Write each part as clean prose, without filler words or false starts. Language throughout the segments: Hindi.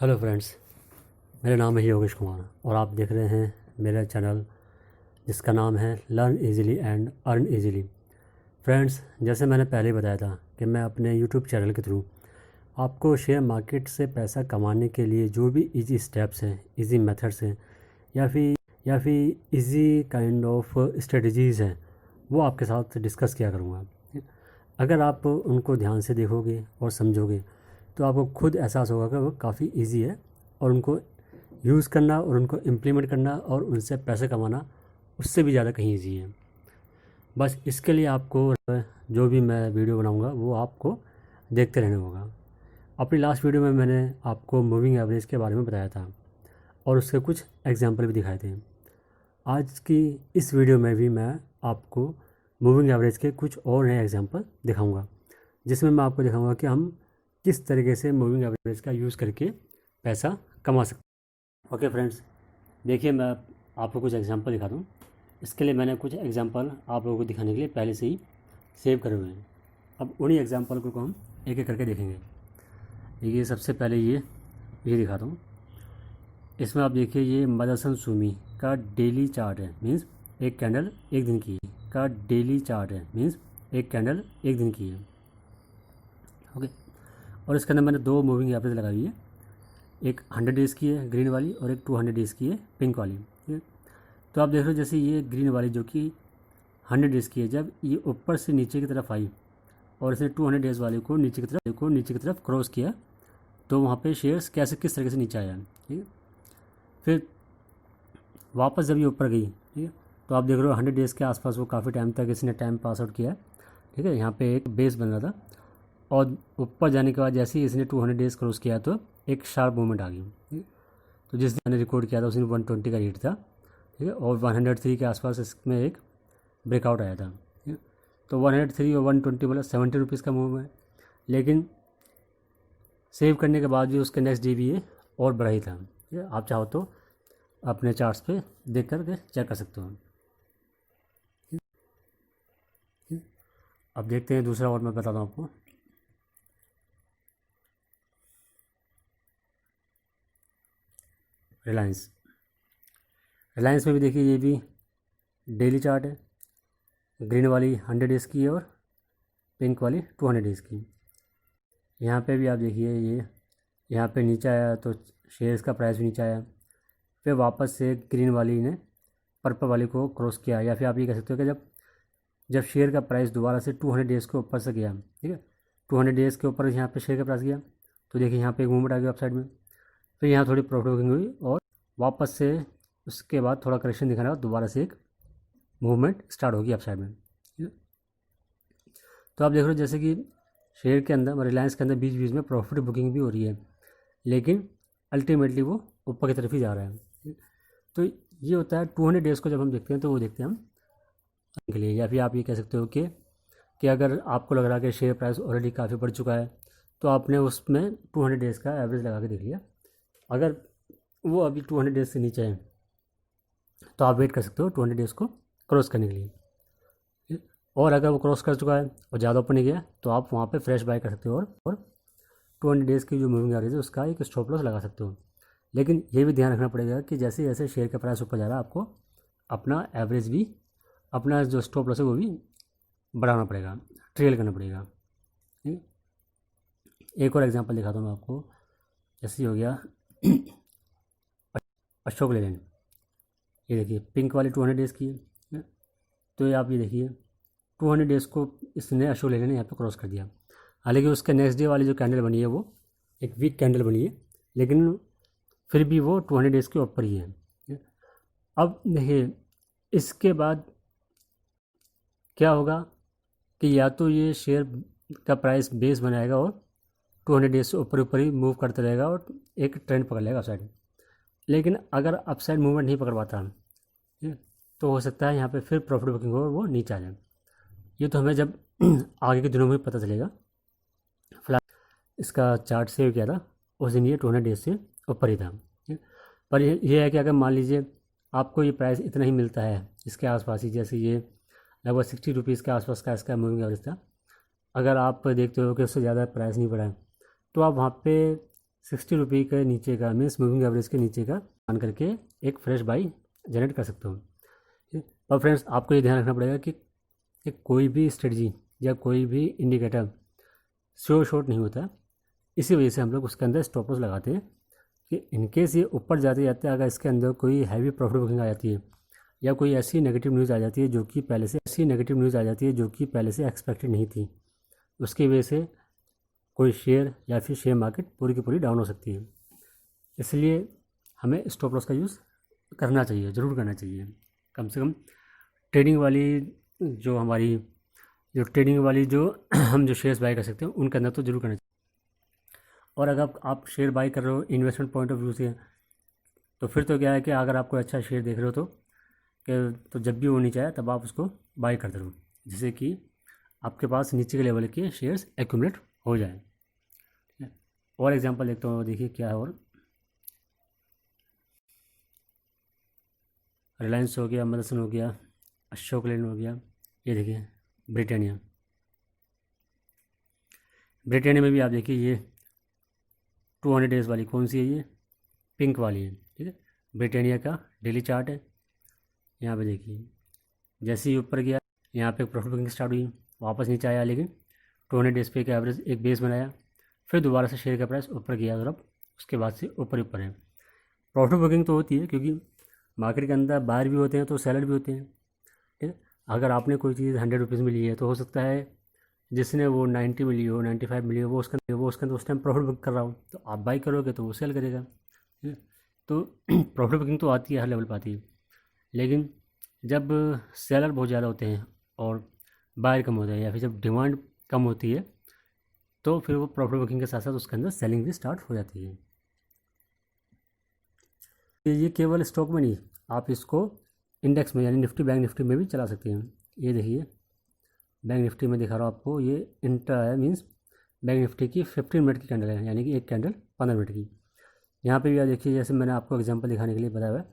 हेलो फ्रेंड्स, मेरा नाम है योगेश कुमार और आप देख रहे हैं मेरा चैनल जिसका नाम है learn easily and earn easily. Friends, जैसे मैंने पहले ही बताया था कि मैं अपने यूट्यूब चैनल के थ्रू आपको शेयर मार्केट से पैसा कमाने के लिए जो भी इजी स्टेप्स हैं, इजी मेथड्स हैं या फिर इजी काइंड ऑफ स्ट्रेटजीज़ हैं, वो आपके साथ डिस्कस किया करूँगा। अगर आप उनको ध्यान से देखोगे और समझोगे तो आपको खुद एहसास होगा कि वो काफ़ी इजी है और उनको यूज़ करना और उनको इम्प्लीमेंट करना और उनसे पैसे कमाना उससे भी ज़्यादा कहीं इजी है। बस इसके लिए आपको जो भी मैं वीडियो बनाऊंगा वो आपको देखते रहना होगा। अपनी लास्ट वीडियो में मैंने आपको मूविंग एवरेज के बारे में बताया था और उसके कुछ एग्जाम्पल भी दिखाए थे। आज की इस वीडियो में भी मैं आपको मूविंग एवरेज के कुछ और नए एग्जाम्पल दिखाऊंगा, जिसमें मैं आपको दिखाऊंगा कि हम किस तरीके से मूविंग एवरेज का यूज़ करके पैसा कमा सकते हैं। ओके फ्रेंड्स, देखिए मैं आपको कुछ एग्जांपल दिखाता हूँ। इसके लिए मैंने कुछ एग्जांपल आप लोगों को दिखाने के लिए पहले से ही सेव करे हुए हैं। अब उन्हीं एग्जांपल को हम एक एक करके देखेंगे। देखिए सबसे पहले ये दिखाता हूँ। इसमें आप देखिए ये मदरसन सुमी का डेली चार्ट है, मीन्स एक कैंडल एक दिन की का डेली चार्ट है, मीन्स एक कैंडल एक दिन की है। ओके, और इसके अंदर मैंने दो मूविंग एवरेज लगाई हुई है, एक 100 डेज़ की है ग्रीन वाली और एक 200 डेज़ की है पिंक वाली। ठीक है, तो आप देख रहे हो जैसे ये ग्रीन वाली जो कि 100 डेज़ की है, जब ये ऊपर से नीचे की तरफ आई और इसने 200 डेज़ वाले को नीचे की तरफ क्रॉस किया, तो वहाँ पे शेयर्स किस तरीके से नीचे आया। ठीक है, फिर वापस जब ये ऊपर गई, ठीक है, तो आप देख रहे हो 100 डेज़ के आसपास वो काफ़ी टाइम तक इसने टाइम पास आउट किया। ठीक है, यहाँ पे एक बेस बन रहा था और ऊपर जाने के बाद जैसे ही इसने 200 डेज़ क्रॉस किया तो एक शार्प मूवमेंट आ गई। तो जिस दिन मैंने रिकॉर्ड किया था उसमें 120 का रेट था। ठीक है, और 103 के आसपास इसमें एक ब्रेकआउट आया था। ठीक है, तो 103 और 120 मतलब 70 रुपीज़ का मूव है, लेकिन सेव करने के बाद भी उसके नेक्स्ट डे भी ये और बढ़ा ही था। ठीक है, आप चाहो तो अपने चार्ट्स पे देख कर के चेक कर सकते हो। अब देखते हैं दूसरा और मैं बताता हूँ आपको। रिलायंस में भी देखिए ये भी डेली चार्ट है, ग्रीन वाली 100 डेज़ की है और पिंक वाली 200 डेज़ की। यहाँ पे भी आप देखिए ये यहाँ पे नीचे आया तो शेयर्स का प्राइस भी नीचे आया, फिर वापस से ग्रीन वाली ने पर्पल वाली को क्रॉस किया, या फिर आप ये कह सकते हो कि जब शेयर का प्राइस दोबारा से 200 डेज़ के ऊपर से गया, ठीक है, 200 डेज़ के ऊपर यहाँ पे शेयर का प्राइस गया तो देखिए यहाँ पे एक मूवमेंट आ गया अपसाइड में, फिर यहाँ थोड़ी प्रॉफिट बुकिंग हुई और वापस से उसके बाद थोड़ा करेक्शन दिखाना, दोबारा से एक मूवमेंट स्टार्ट होगी अपसाइड में। ठीक है, तो आप देख रहे हो जैसे कि शेयर के अंदर, रिलायंस के अंदर बीच बीच में प्रॉफिट बुकिंग भी हो रही है, लेकिन अल्टीमेटली वो ऊपर की तरफ ही जा रहा है। तो ये होता है 200 डेज़ को जब हम देखते हैं तो वो देखते हैं हम के लिए, या फिर आप ये कह सकते हो कि अगर आपको लग रहा है कि शेयर प्राइस ऑलरेडी काफ़ी बढ़ चुका है तो आपने उसमें 200 डेज़ का एवरेज लगा के देख लिया। अगर वो अभी 200 डेज़ से नीचे है तो आप वेट कर सकते हो 200 डेज़ को क्रॉस करने के लिए, और अगर वो क्रॉस कर चुका है और ज़्यादा ऊपर नहीं गया तो आप वहाँ पे फ्रेश बाय कर सकते हो और 200 डेज़ की जो मूविंग एवरेज है उसका एक स्टॉप लॉस लगा सकते हो। लेकिन ये भी ध्यान रखना पड़ेगा कि जैसे जैसे शेयर का प्राइस ऊपर जा रहा है आपको अपना एवरेज भी, अपना जो स्टॉप लॉस है वो भी बढ़ाना पड़ेगा, ट्रेल करना पड़ेगा। ठीक, एक और एग्जांपल दिखाता हूँ मैं आपको। जैसे हो गया अशोक लेलैंड, ये देखिए पिंक वाली 200 डेज़ की है, तो ये आप ये देखिए 200 डेज़ को इसने अशोक लेलैंड ने यहाँ पे क्रॉस कर दिया। हालांकि उसके नेक्स्ट डे वाली जो कैंडल बनी है वो एक वीक कैंडल बनी है, लेकिन फिर भी वो 200 डेज़ के ऊपर ही है। अब देखिए इसके बाद क्या होगा कि या तो ये शेयर का प्राइस बेस बनाएगा और 200 डेज से ऊपर ही मूव करते रहेगा और एक ट्रेंड पकड़ लेगा अपसाइड। लेकिन अगर अपसाइड मूवमेंट नहीं पकड़ पाता तो हो सकता है यहाँ पे फिर प्रॉफिट बुकिंग हो और वो नीचे आ जाए। ये तो हमें जब आगे के दिनों में पता चलेगा। फिलहाल इसका चार्ट सेव किया था उस दिन ये 200 डेज से ऊपर ही था। पर ये है कि अगर मान लीजिए आपको ये प्राइस इतना ही मिलता है, इसके आसपास ही, जैसे ये लगभग 60 रुपीज़ के आसपास का इसका मूविंग एवरेज था, अगर आप देखते हो कि उससे ज़्यादा प्राइस नहीं बढ़ा है तो आप वहाँ पे ₹60 के नीचे का मीन्स मूविंग एवरेज के नीचे का मान करके एक फ्रेश बाई जनरेट कर सकते हो। ठीक है? और फ्रेंड्स आपको ये ध्यान रखना पड़ेगा कि कोई भी स्ट्रेटजी या कोई भी इंडिकेटर श्योर शॉर्ट नहीं होता। इसी वजह से हम लोग उसके अंदर स्टॉप लॉस लगाते हैं कि इनकेस ये ऊपर जाते जाते अगर इसके अंदर कोई हैवी प्रॉफिट बुकिंग आ जाती है या कोई ऐसी नेगेटिव न्यूज़ आ जाती है जो कि पहले से एक्सपेक्टेड नहीं थी, उसकी वजह से कोई शेयर या फिर शेयर मार्केट पूरी की पूरी डाउन हो सकती है। इसलिए हमें स्टॉप लॉस का यूज़ करना चाहिए, ज़रूर करना चाहिए। कम से कम ट्रेडिंग वाली जो हम जो शेयर्स बाय कर सकते हैं उनके अंदर तो ज़रूर करना चाहिए। और अगर आप शेयर बाय कर रहे हो इन्वेस्टमेंट पॉइंट ऑफ व्यू से, तो फिर तो क्या है कि अगर आप कोई अच्छा शेयर देख रहे हो तो जब भी वो नीचे आए तब आप उसको बाय करते रहो, जिससे कि आपके पास नीचे के लेवल के शेयर्स एक्यूमुलेट हो जाए। ठीक है? और एग्जांपल देखता हूँ, देखिए क्या है। और रिलायंस हो गया, मदरसन हो गया, अशोक लेलैंड हो गया, ये देखिए ब्रिटानिया में भी आप देखिए ये 200 डेज़ वाली कौन सी है, ये पिंक वाली है। ठीक है, ब्रिटानिया का डेली चार्ट है। यहाँ पे देखिए जैसे ही ऊपर गया यहाँ पे प्रॉफिट बुकिंग स्टार्ट हुई, वापस नीचे आया, लेकिन 200 डेज़ पे का एवरेज एक बेस बनाया, फिर दोबारा से शेयर का प्राइस ऊपर गया और अब उसके बाद से ऊपर ही ऊपर है। प्रॉफिट बुकिंग तो होती है क्योंकि मार्केट के अंदर बायर भी होते हैं तो सेलर भी होते हैं। ठीक है, अगर आपने कोई चीज़ 100 रुपीज़ में ली है तो हो सकता है जिसने वो 90 में ली हो, 95 में ली हो, वो उसके अंदर उस टाइम प्रॉफिट बुक कर रहा हो, तो आप बाई करोगे तो वो सेल करेगा। ठीक है, तो प्रॉफिट बुकिंग तो आती है, हर लेवल पर आती है। लेकिन जब सेलर बहुत ज़्यादा होते हैं और बायर कम होता है या फिर जब डिमांड कम होती है तो फिर वो प्रॉफिट बुकिंग के साथ साथ उसके अंदर सेलिंग भी स्टार्ट हो जाती है। ये केवल स्टॉक में नहीं, आप इसको इंडेक्स में यानी निफ्टी बैंक निफ्टी में भी चला सकते हैं। ये देखिए बैंक निफ्टी में दिखा रहा हूँ आपको, ये इंट्रा है, मीन्स बैंक निफ्टी की 15 मिनट की कैंडल है, यानी कि एक कैंडल 15 मिनट की। यहाँ पे भी आप देखिए, जैसे मैंने आपको एग्जांपल दिखाने के लिए बताया हुआ है,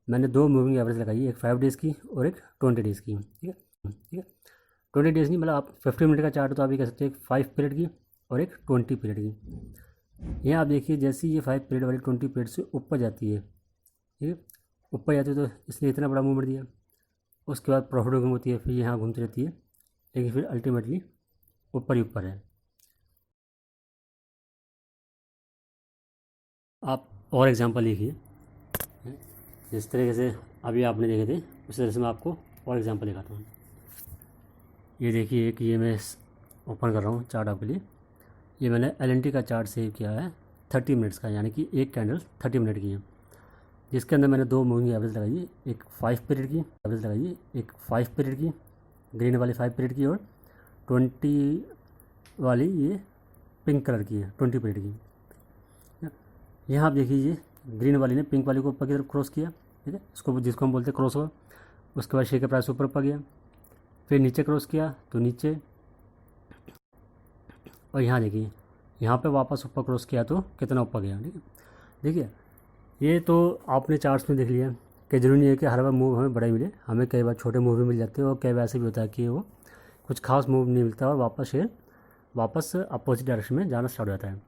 मैंने 2 मूविंग एवरेज लगाई है, एक 5 डेज़ की और एक 20 डेज़ की। ठीक है 20 डेज़ नहीं, मतलब आप 15 मिनट का चार्ट तो आप ये कह सकते हैं, एक 5 पीरियड की और एक 20 पीरियड की। यहाँ आप देखिए जैसे ये 5 पीरियड वाली 20 पीरियड से ऊपर जाती है, ठीक है, ऊपर जाती है तो इसलिए इतना बड़ा मूवमेंट दिया। उसके बाद प्रॉफिट बुकिंग होती है, फिर यहाँ घूमती रहती है, लेकिन फिर अल्टीमेटली ऊपर ही ऊपर है। आप और एग्जांपल लिखिए, जिस तरीके से अभी आपने देखे थे उसी तरह से मैं आपको और एग्जांपल दिखाता हूँ। ये देखिए एक ये मैं ओपन कर रहा हूँ चार्ट आपके लिए। ये मैंने LNT का चार्ट सेव किया है 30 मिनट्स का, यानी कि एक कैंडल 30 मिनट की है, जिसके अंदर मैंने 2 मूविंग एवरेज लगाई है, एक 5 पीरियड की एवरेज लगाई है, एक 5 पीरियड की ग्रीन वाली 5 पीरियड की और 20 वाली ये पिंक कलर की है 20 पीरियड की। यहाँ आप देखिए ये ग्रीन वाली ने पिंक वाली को ऊपर की तरफ क्रॉस किया, ठीक है, इसको जिसको हम बोलते हैं क्रॉस ओवर। उसके बाद शेयर का प्राइस ऊपर गया, फिर नीचे क्रॉस किया तो नीचे, और यहाँ देखिए यहाँ पे वापस ऊपर क्रॉस किया तो कितना ऊपर गया। ठीक है, देखिए ये तो आपने चार्ट्स में देख लिया कि जरूरी नहीं है कि हर बार मूव हमें बड़ा ही मिले, हमें कई बार छोटे मूव भी मिल जाते हैं और कई बार ऐसे भी होता है कि वो कुछ खास मूव नहीं मिलता और वापस अपोजिट डायरेक्शन में जाना स्टार्ट हो जाता है।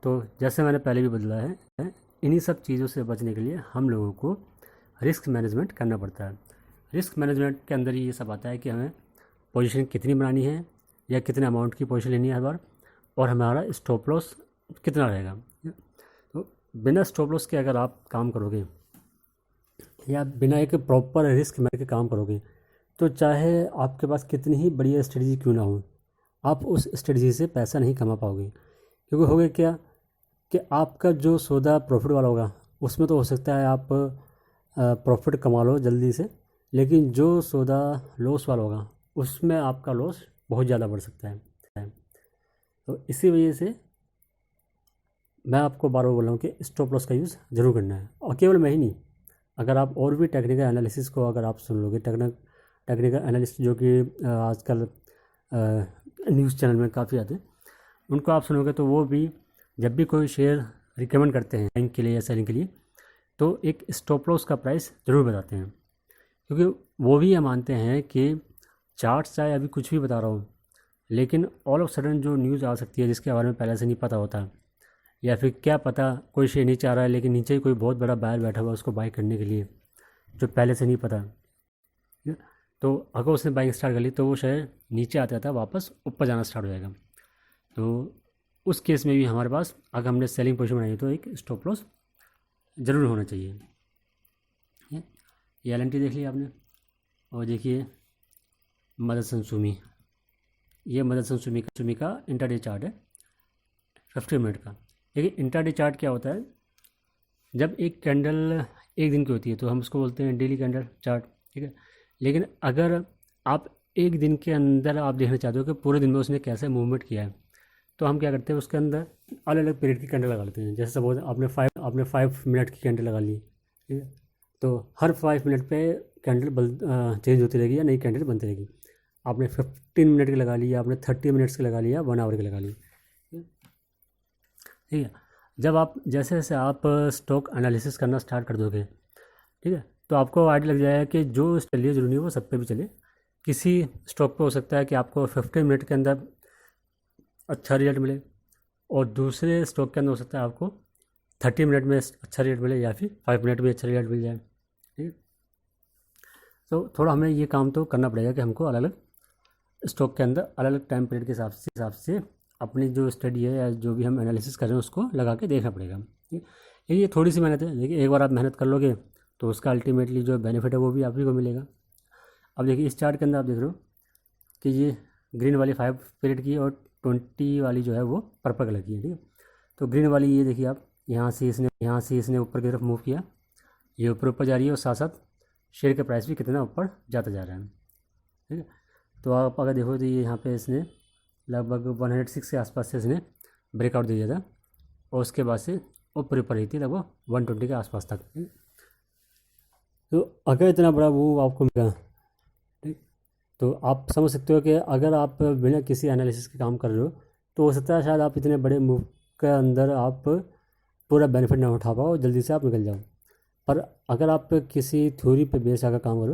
तो जैसे मैंने पहले भी बदला है, इन्हीं सब चीज़ों से बचने के लिए हम लोगों को रिस्क मैनेजमेंट करना पड़ता है। रिस्क मैनेजमेंट के अंदर ही ये सब आता है कि हमें पोजीशन कितनी बनानी है या कितने अमाउंट की पोजीशन लेनी है हर बार, और हमारा स्टॉप लॉस कितना रहेगा। तो बिना स्टॉप लॉस के अगर आप काम करोगे या बिना एक प्रॉपर रिस्क मैनेज के काम करोगे तो चाहे आपके पास कितनी ही बढ़िया स्ट्रेटजी क्यों ना हो, आप उस स्ट्रेटजी से पैसा नहीं कमा पाओगे। क्योंकि होगा क्या कि आपका जो सौदा प्रॉफिट वाला होगा उसमें तो हो सकता है आप प्रॉफिट कमा लो जल्दी से, लेकिन जो सौदा लॉस वाला होगा उसमें आपका लॉस बहुत ज़्यादा बढ़ सकता है। तो इसी वजह से मैं आपको बार बार बोल रहा हूँ कि स्टॉप लॉस का यूज़ ज़रूर करना है। और केवल मैं ही नहीं, अगर आप और भी टेक्निकल एनालिसिस को अगर आप सुन लोगे, टेक्निकल एनालिस्ट जो कि आजकल न्यूज़ चैनल में काफ़ी आते हैं, उनको आप सुनोगे तो वो भी जब भी कोई शेयर रिकमेंड करते हैं बाइंग के लिए या सेलिंग के लिए तो एक स्टॉप लॉस का प्राइस ज़रूर बताते हैं। क्योंकि वो भी ये मानते हैं कि चार्ट्स चाहे अभी कुछ भी बता रहा हूँ, लेकिन ऑल ऑफ सडन जो न्यूज़ आ सकती है जिसके बारे में पहले से नहीं पता होता, या फिर क्या पता कोई शेयर नीचे आ रहा है लेकिन नीचे ही कोई बहुत बड़ा बायर बैठा हुआ है उसको बाई करने के लिए, जो पहले से नहीं पता, ठीक है। तो अगर उसने बाइंग स्टार्ट कर ली तो वो शेयर नीचे आता था वापस ऊपर जाना स्टार्ट हो जाएगा। तो उस केस में भी हमारे पास अगर हमने सेलिंग पोजीशन बनाई तो एक स्टॉप लॉस ज़रूर होना चाहिए, ठीक है। ये एल&टी देख लिया आपने, और देखिए मदरसन सुमी, ये मदरसन सुमी का इंट्राडे चार्ट है 50 मिनट का। देखिए इंट्राडे चार्ट क्या होता है, जब एक कैंडल एक दिन की होती है तो हम उसको बोलते हैं डेली कैंडल चार्ट, ठीक है। लेकिन अगर आप एक दिन के अंदर आप देखना चाहते हो कि पूरे दिन में उसने कैसे मूवमेंट किया है, तो हम क्या करते हैं उसके अंदर अलग अलग पीरियड की कैंडल लगा लेते हैं। जैसे सपोज आपने 5 मिनट की कैंडल लगा ली, ठीक है, तो हर 5 मिनट पे कैंडल चेंज होती रहेगी या नई कैंडल बनती रहेगी। आपने 15 मिनट की लगा ली, आपने 30 मिनट्स की लगा ली या 1 आवर की लगा ली, ठीक है। जब आप जैसे जैसे आप स्टॉक एनालिसिस करना स्टार्ट कर दोगे, ठीक है, तो आपको आइडिया लग जाएगा कि जो चलिए ज़रूरी है वो सब पे भी चले। किसी स्टॉक पे हो सकता है कि आपको 15 मिनट के अंदर अच्छा रिजल्ट मिले, और दूसरे स्टॉक के अंदर हो सकता है आपको 30 मिनट में अच्छा रिजल्ट मिले या फिर 5 मिनट में अच्छा रिजल्ट मिल जाए, ठीक है। तो थोड़ा हमें ये काम तो करना पड़ेगा कि हमको अलग अलग स्टॉक के अंदर अलग अलग टाइम पीरियड के हिसाब से अपनी जो स्टडी है या जो भी हम एनालिसिस कर रहे हैं उसको लगा के देखना पड़ेगा, ठीक है। ये थोड़ी सी मेहनत है, देखिए एक बार आप मेहनत कर लोगे तो उसका अल्टीमेटली जो बेनिफिट है वो भी आप ही को मिलेगा। अब देखिए इस चार्ट के अंदर आप देख रहे हो कि ये ग्रीन वाली 5 पीरियड की और 20 वाली जो है वो पर्पल कलर की है, ठीक है। तो ग्रीन वाली ये देखिए आप, यहाँ से इसने ऊपर की तरफ मूव किया, ये ऊपर जा रही है और साथ साथ शेयर का प्राइस भी कितना ऊपर जाता जा रहा है, ठीक है। तो आप अगर देखो तो ये यहाँ पे इसने लगभग 106 के आसपास से इसने ब्रेकआउट दे दिया था, और उसके बाद से ऊपर रही थी लगभग 120 के आसपास तक, ठीक है। तो अगर इतना बड़ा वो आपको मिला, ठीक, तो आप समझ सकते हो कि अगर आप बिना किसी एनालिसिस के काम कर रहे हो तो हो सकता है शायद आप इतने बड़े मूव के अंदर आप पूरा बेनिफिट ना उठा पाओ, जल्दी से आप निकल जाओ। पर अगर आप किसी थ्योरी पे बेस आकर काम करो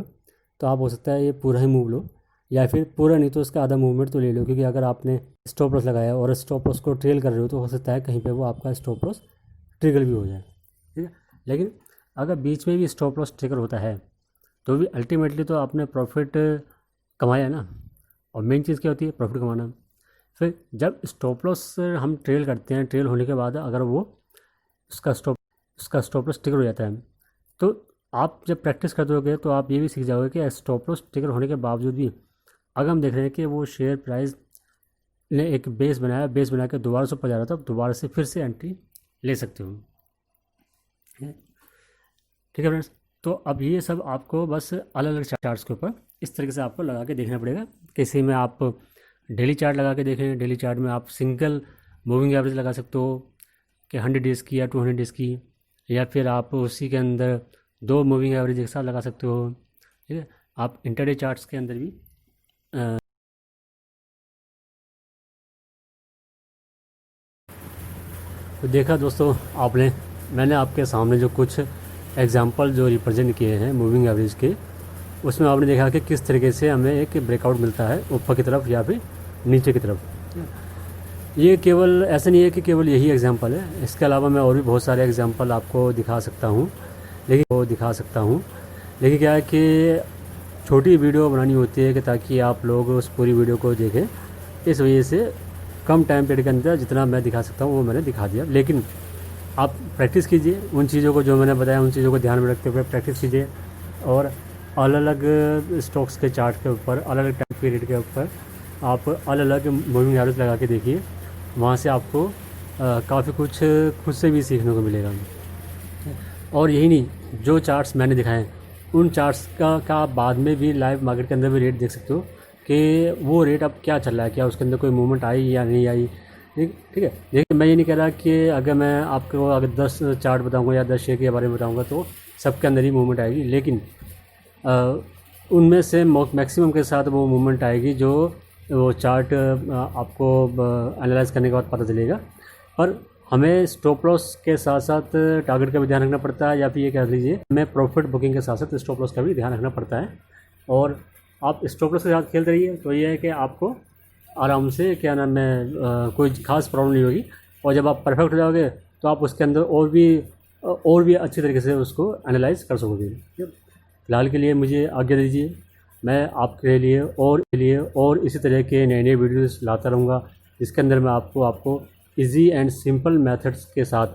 तो आप हो सकता है ये पूरा ही मूव लो, या फिर पूरा नहीं तो इसका आधा मूवमेंट तो ले लो, क्योंकि अगर आपने स्टॉप लॉस लगाया और स्टॉप लॉस को ट्रेल कर रहे हो तो हो सकता है कहीं पे वो आपका स्टॉप लॉस ट्रिगर भी हो जाए, ठीक है। लेकिन अगर बीच में भी स्टॉप लॉस ट्रिगर होता है तो भी अल्टीमेटली तो आपने प्रॉफिट कमाया ना, और मेन चीज़ क्या होती है प्रॉफिट कमाना। फिर जब स्टॉप लॉस हम ट्रेल करते हैं, ट्रेल होने के बाद अगर वो उसका स्टॉप लॉस ट्रिगर हो जाता है, तो आप जब प्रैक्टिस करते होगे तो आप ये भी सीख जाओगे कि स्टॉप लॉस ट्रिगर होने के बावजूद भी अगर हम देख रहे हैं कि वो शेयर प्राइस ने एक बेस बनाया, बेस बना के दोबारा से ऊपर जा रहा था, दोबारा से फिर से एंट्री ले सकते हो, ठीक है फ्रेंड्स। तो अब ये सब आपको बस अलग अलग चार्ट्स के ऊपर इस तरीके से आपको लगा के देखना पड़ेगा। किसी में आप डेली चार्ट लगा के देखें, डेली चार्ट में आप सिंगल मूविंग एवरेज लगा सकते हो कि 100 डेज़ की या 200 डेज़ की, या फिर आप उसी के अंदर 2 मूविंग एवरेज एक साथ लगा सकते हो, ठीक है। आप इंटरडे चार्ट्स के अंदर भी तो देखा दोस्तों आपने, मैंने आपके सामने जो कुछ एग्जांपल जो रिप्रेजेंट किए हैं मूविंग एवरेज के, उसमें आपने देखा कि किस तरीके से हमें एक ब्रेकआउट मिलता है ऊपर की तरफ या फिर नीचे की तरफ। ये केवल ऐसा नहीं है कि केवल यही एग्जांपल है, इसके अलावा मैं और भी बहुत सारे एग्जांपल आपको दिखा सकता हूँ, लेकिन क्या है कि छोटी वीडियो बनानी होती है कि ताकि आप लोग उस पूरी वीडियो को देखें, इस वजह से कम टाइम पीरियड के अंदर जितना मैं दिखा सकता हूँ वो मैंने दिखा दिया। लेकिन आप प्रैक्टिस कीजिए उन चीज़ों को जो मैंने बताया, उन चीज़ों को ध्यान में रखते हुए प्रैक्टिस कीजिए, और अलग अलग स्टॉक्स के चार्ट के ऊपर, अलग अलग टाइम पीरियड के ऊपर आप अलग अलग मूविंग एवरेज लगा के देखिए। वहाँ से आपको काफ़ी कुछ खुद से भी सीखने को मिलेगा। और यही नहीं, जो चार्ट्स मैंने दिखाए उन चार्ट्स का बाद में भी लाइव मार्केट के अंदर भी रेट देख सकते हो कि वो रेट अब क्या चल रहा है, क्या उसके अंदर कोई मूवमेंट आई या नहीं आई, ठीक है। देखिए मैं ये नहीं कह रहा कि अगर मैं आपको अगर 10 चार्ट बताऊंगा या 10 शेयर के बारे में बताऊंगा तो सबके अंदर ही मूवमेंट आएगी, लेकिन उनमें से मैक्सिमम के साथ वो मूवमेंट आएगी जो वो चार्ट आपको एनालाइज करने के बाद पता चलेगा। पर हमें स्टॉप लॉस के साथ साथ टारगेट का भी ध्यान रखना पड़ता है, या फिर ये कह लीजिए हमें प्रॉफिट बुकिंग के साथ साथ स्टॉप लॉस का भी ध्यान रखना पड़ता है। और आप स्टॉप लॉस के साथ खेलते रहिए तो ये है कि आपको आराम से क्या नाम है कोई ख़ास प्रॉब्लम नहीं होगी। और जब आप परफेक्ट हो जाओगे तो आप उसके अंदर और भी अच्छी तरीके से उसको एनालाइज कर सकोगे। फ़िलहाल के लिए मुझे आज्ञा दीजिए। मैं आपके लिए और इसी तरह के नए नए वीडियोस लाता रहूँगा, जिसके अंदर मैं आपको इजी एंड सिंपल मेथड्स के साथ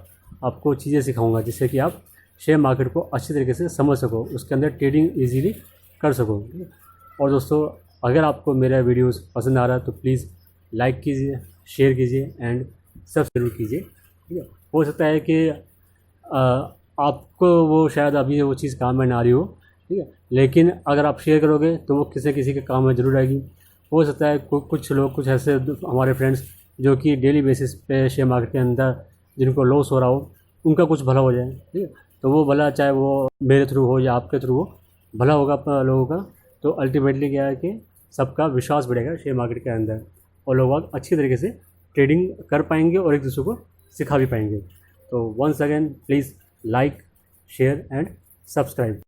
आपको चीज़ें सिखाऊंगा, जिससे कि आप शेयर मार्केट को अच्छी तरीके से समझ सको, उसके अंदर ट्रेडिंग इजीली कर सको। और दोस्तों, अगर आपको मेरा वीडियोस पसंद आ रहा है तो प्लीज़ लाइक कीजिए, शेयर कीजिए एंड सब्सक्राइब कीजिए। ठीक है, हो सकता है कि आपको वो शायद अभी वो चीज़ काम में ना आ रही हो, ठीक है, लेकिन अगर आप शेयर करोगे तो वो किसी किसी के काम में ज़रूर आएगी। हो सकता है कुछ लोग, कुछ ऐसे हमारे फ्रेंड्स जो कि डेली बेसिस पे शेयर मार्केट के अंदर जिनको लॉस हो रहा हो, उनका कुछ भला हो जाए। ठीक है, तो वो भला चाहे वो मेरे थ्रू हो या आपके थ्रू हो, भला होगा अपना लोगों का। तो अल्टीमेटली क्या है कि सबका विश्वास बढ़ेगा शेयर मार्केट के अंदर, और लोग अच्छी तरीके से ट्रेडिंग कर पाएंगे और एक दूसरे को सिखा भी पाएंगे। तो once again please like, share and subscribe.